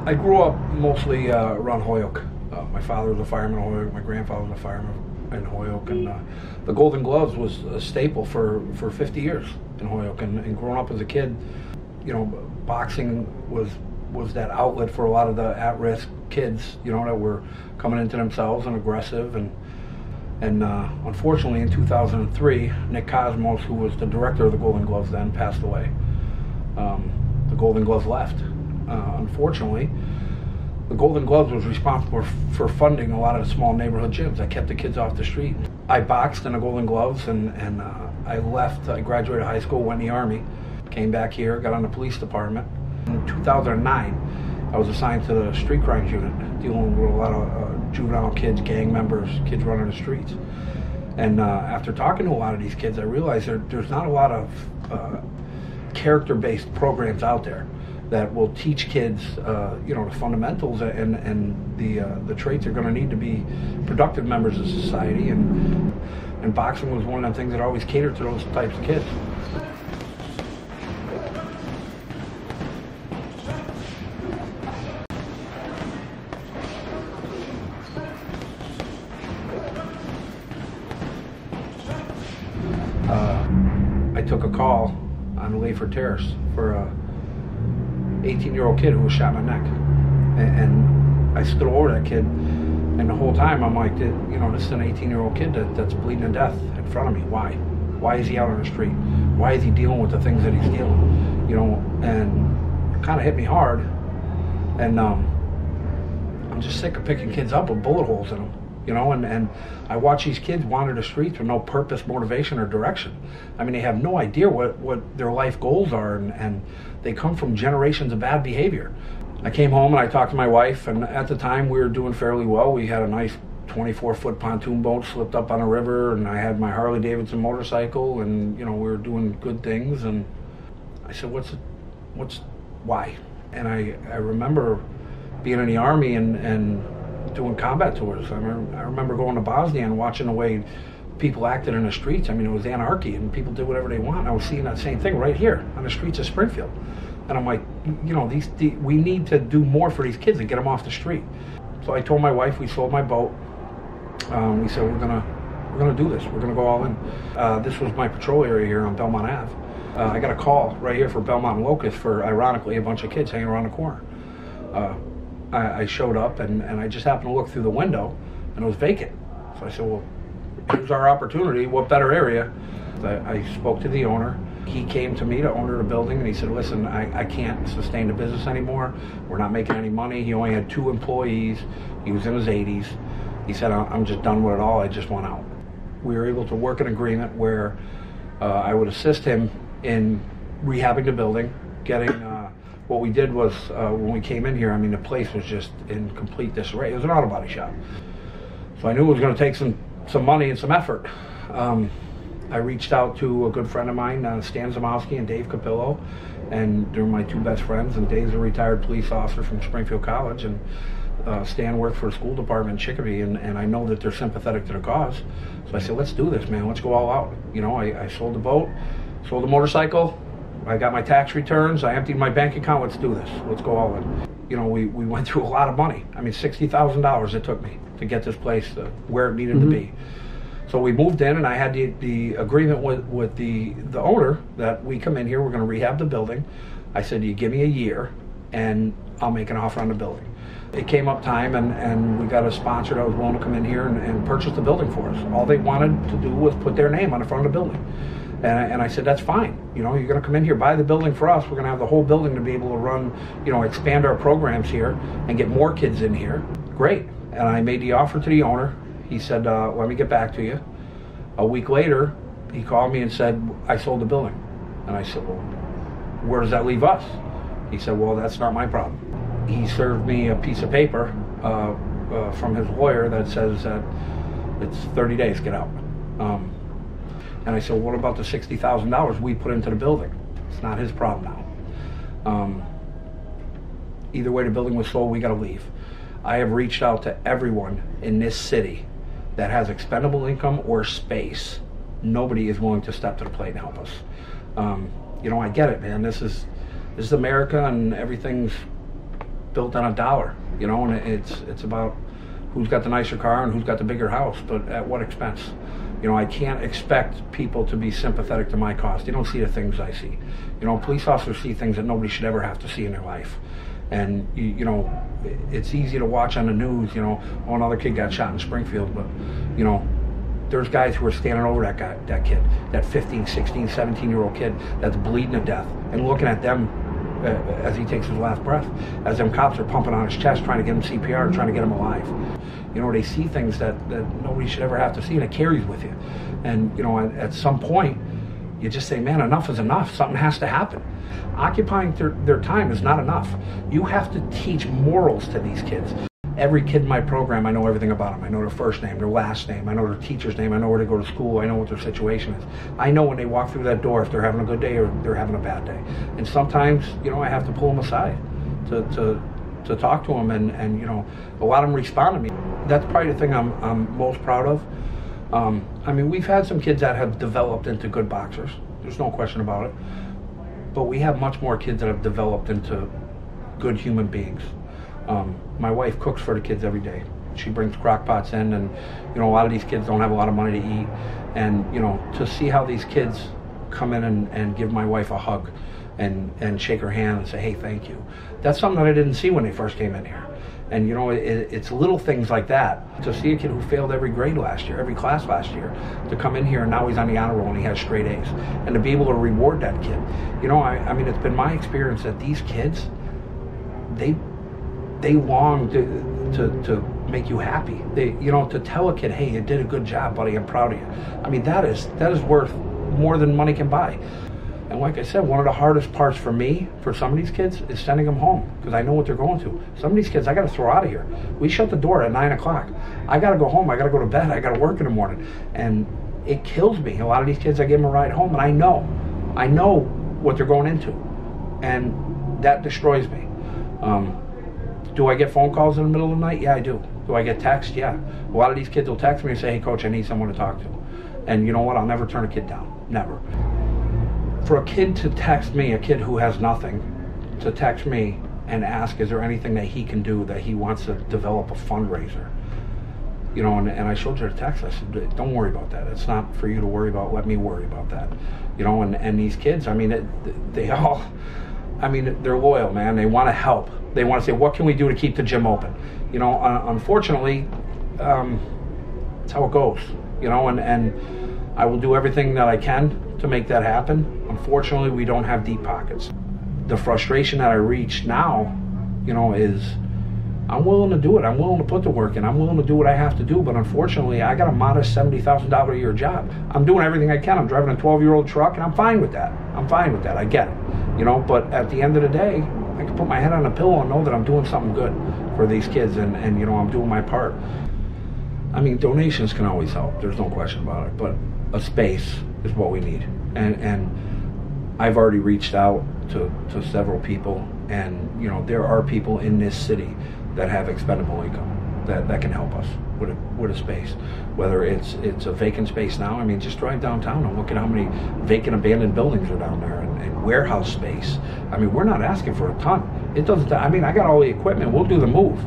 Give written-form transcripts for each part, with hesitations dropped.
I grew up mostly around Holyoke. My father was a fireman in Holyoke, my grandfather was a fireman in Holyoke, and the Golden Gloves was a staple for 50 years in Holyoke. And growing up as a kid, you know, boxing was that outlet for a lot of the at-risk kids, you know, that were coming into themselves and aggressive. And unfortunately in 2003, Nick Cosmos, who was the director of the Golden Gloves then, passed away. The Golden Gloves left. Unfortunately, the Golden Gloves was responsible for funding a lot of the small neighborhood gyms that kept the kids off the street. I boxed in the Golden Gloves, and I left. I graduated high school, went in the Army, came back here, got on the police department. In 2009, I was assigned to the street crimes unit, dealing with a lot of juvenile kids, gang members, kids running the streets. And after talking to a lot of these kids, I realized there's not a lot of character-based programs out there that will teach kids, you know, the fundamentals and the traits they're going to need to be productive members of society. And boxing was one of the things that always catered to those types of kids. I took a call on Layford Terrace for a 18-year-old kid who was shot in the neck, and I stood over that kid, and the whole time I'm like, you know, this is an 18-year-old kid that's bleeding to death in front of me. Why is he out on the street? Why is he dealing with the things that he's dealing, you know? And it kind of hit me hard, and I'm just sick of picking kids up with bullet holes in them, you know, and I watch these kids wander the streets with no purpose, motivation, or direction. I mean, they have no idea what their life goals are, and they come from generations of bad behavior. I came home and I talked to my wife, and at the time we were doing fairly well. We had a nice 24-foot pontoon boat slipped up on a river, and I had my Harley Davidson motorcycle, and, you know, we were doing good things. And I said, why? And I remember being in the Army and doing combat tours. I remember going to Bosnia and watching the way people acted in the streets. I mean, it was anarchy, and people did whatever they want. I was seeing that same thing right here on the streets of Springfield. And I'm like, you know, we need to do more for these kids and get them off the street. So I told my wife, we sold my boat. We said, we're gonna do this. We're gonna go all in. This was my patrol area here on Belmont Ave. I got a call right here for Belmont and Locust for, ironically, a bunch of kids hanging around the corner. I showed up, and I just happened to look through the window, and it was vacant. So I said, well, here's our opportunity. What better area? I spoke to the owner. He came to me, the owner of the building, and he said, listen, I can't sustain the business anymore. We're not making any money. He only had 2 employees. He was in his 80s. He said, I'm just done with it all. I just want out. We were able to work an agreement where I would assist him in rehabbing the building, getting... What we did was, when we came in here, I mean, the place was just in complete disarray. It was an auto body shop. So I knew it was going to take some money and some effort. I reached out to a good friend of mine, Stan Zamowski and Dave Capillo, and they're my 2 best friends. And Dave's a retired police officer from Springfield College, and Stan worked for a school department in Chicopee, and I know that they're sympathetic to the cause. So I said, let's do this, man. Let's go all out. You know, I sold the boat, sold the motorcycle. I got my tax returns, I emptied my bank account, let's do this, let's go all in. You know, we went through a lot of money. I mean, $60,000 it took me to get this place where it needed to be. So we moved in, and I had the agreement with the owner that we come in here, we're going to rehab the building. I said, you give me a year, and I'll make an offer on the building. It came up time, and we got a sponsor that was willing to come in here and purchase the building for us. All they wanted to do was put their name on the front of the building. And I said, that's fine. You know, you're going to come in here, buy the building for us. We're going to have the whole building to be able to run, you know, expand our programs here and get more kids in here. Great. And I made the offer to the owner. He said, let me get back to you. A week later, he called me and said, I sold the building. And I said, well, where does that leave us? He said, well, that's not my problem. He served me a piece of paper from his lawyer that says that it's 30 days, get out. And I said, well, what about the $60,000 we put into the building? It's not his problem now. Either way the building was sold, we got to leave. I have reached out to everyone in this city that has expendable income or space. Nobody is willing to step to the plate and help us. You know, I get it, man. This is America, and everything's built on a dollar, you know, and it's about who's got the nicer car and who's got the bigger house, but at what expense? You know, I can't expect people to be sympathetic to my cause. They don't see the things I see. You know, police officers see things that nobody should ever have to see in their life. And, you know, it's easy to watch on the news, you know, oh, another kid got shot in Springfield, but, you know, there's guys who are standing over that kid, that 15, 16, 17-year-old kid that's bleeding to death, and looking at them as he takes his last breath, as them cops are pumping on his chest, trying to get him CPR, trying to get him alive. You know, they see things that nobody should ever have to see, and it carries with you. And, you know, at some point, you just say, man, enough is enough. Something has to happen. Occupying their time is not enough. You have to teach morals to these kids. Every kid in my program, I know everything about them. I know their first name, their last name. I know their teacher's name. I know where they go to school. I know what their situation is. I know when they walk through that door if they're having a good day or they're having a bad day. And sometimes, you know, I have to pull them aside to talk to them, and you know, a lot of them respond to me. That's probably the thing I'm most proud of. I mean, we've had some kids that have developed into good boxers. There's no question about it. But we have much more kids that have developed into good human beings. My wife cooks for the kids every day. She brings crock pots in, and, you know, a lot of these kids don't have a lot of money to eat. And, you know, to see how these kids come in and give my wife a hug and shake her hand and say, hey, thank you. That's something that I didn't see when they first came in here. And, you know, it's little things like that. To see a kid who failed every grade last year, every class last year, to come in here and now he's on the honor roll and he has straight A's. And to be able to reward that kid. You know, I mean, it's been my experience that these kids, they long to make you happy. You know, to tell a kid, hey, you did a good job, buddy, I'm proud of you. I mean, that is worth more than money can buy. And like I said, one of the hardest parts for me, for some of these kids, is sending them home, because I know what they're going through. Some of these kids I got to throw out of here. We shut the door at 9 o'clock. I got to go home. I got to go to bed. I got to work in the morning. And it kills me. A lot of these kids, I give them a ride home, and I know what they're going into. And that destroys me. Do I get phone calls in the middle of the night? Yeah, I do. Do I get texts? Yeah. A lot of these kids will text me and say, hey, coach, I need someone to talk to. And you know what? I'll never turn a kid down. Never. For a kid to text me, a kid who has nothing, to text me and ask, is there anything that he can do, that he wants to develop a fundraiser? You know, and I showed her the text. I said, don't worry about that. It's not for you to worry about. Let me worry about that. You know, and these kids, I mean, they all, I mean, they're loyal, man. They want to help. They want to say, what can we do to keep the gym open? You know, unfortunately, that's how it goes. You know, and I will do everything that I can to make that happen. Unfortunately, we don't have deep pockets. The frustration that I reach now, you know, is I'm willing to do it. I'm willing to put the work in. I'm willing to do what I have to do. But unfortunately, I got a modest $70,000 a year job. I'm doing everything I can. I'm driving a 12-year-old truck, and I'm fine with that. I'm fine with that. I get it. You know, but at the end of the day, I can put my head on a pillow and know that I'm doing something good for these kids, and you know, I'm doing my part. I mean, donations can always help. There's no question about it. But a space is what we need. And I've already reached out to several people, and you know, there are people in this city that have expendable income that can help us with a space. Whether it's a vacant space now, I mean, just drive downtown and look at how many vacant abandoned buildings are down there, and warehouse space. I mean, we're not asking for a ton. It doesn't, I mean, I got all the equipment, we'll do the move.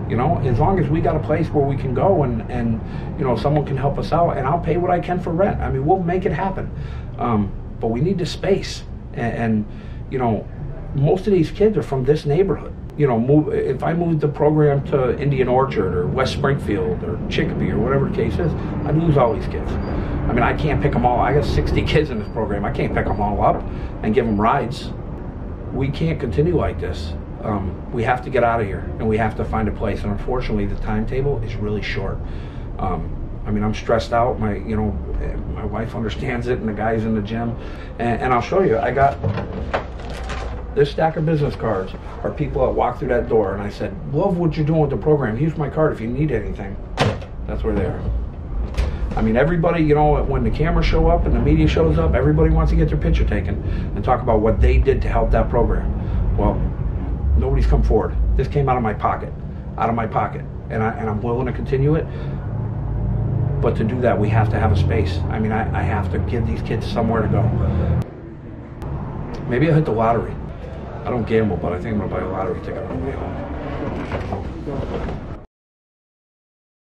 You know, as long as we got a place where we can go and you know, someone can help us out, and I'll pay what I can for rent. I mean, we'll make it happen. But we need the space. And you know, most of these kids are from this neighborhood. You know, if I moved the program to Indian Orchard or West Springfield or Chicopee or whatever the case is, I'd lose all these kids. I mean, I can't pick them all. I got 60 kids in this program. I can't pick them all up and give them rides. We can't continue like this. We have to get out of here, and we have to find a place. And unfortunately, the timetable is really short. I mean, I'm stressed out. My wife understands it, and the guys in the gym. And I'll show you. I got this stack of business cards are people that walk through that door, and I said, love what you're doing with the program. Use my card if you need anything. That's where they are. I mean, everybody, you know, when the cameras show up and the media shows up, everybody wants to get their picture taken and talk about what they did to help that program. Well, nobody's come forward. This came out of my pocket, and I'm willing to continue it. But to do that, we have to have a space. I mean, I have to give these kids somewhere to go. Maybe I'll hit the lottery. I don't gamble, but I think I'm gonna buy a lottery ticket on the way home.